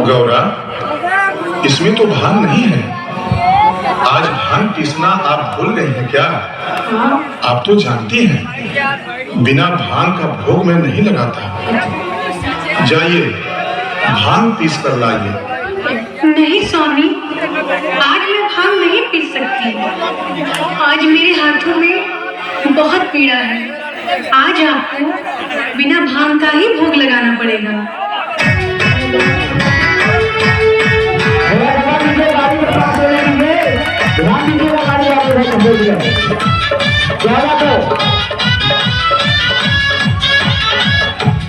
गौरा, इसमें तो भांग नहीं है। आज भांग पीसना आप भूल गई हैं क्या? आप तो जानती हैं बिना भांग का भोग मैं नहीं लगाता। जाइए भांग पीस कर लाइए। नहीं स्वामी, आज मैं भांग नहीं पी सकती। आज मेरे हाथों में बहुत पीड़ा है। आज आपको बिना भांग का ही भोग लगाना पड़ेगा।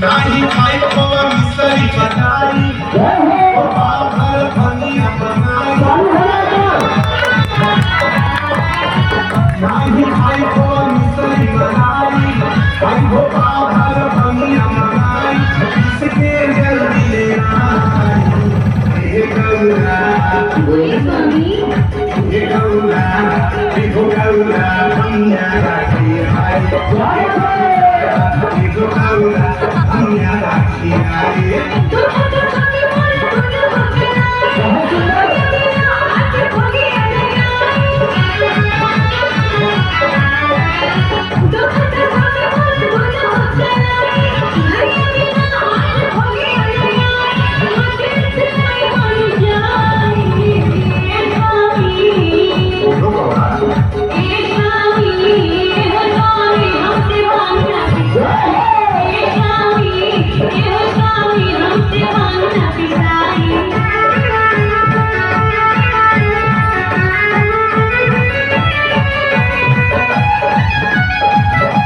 नाही खाई खोवा मिसरी बनाई, ओ बाहर भनिया बनाई। नाही खाई खोवा मिसरी बनाई, ओ बाहर भनिया बनाई। इसके जल्दी ले आई, हे गौरा, हे गौरा, हे गौरा भनिया राखी आई। Hãy subscribe cho kênh Ghiền Mì Gõ để không bỏ lỡ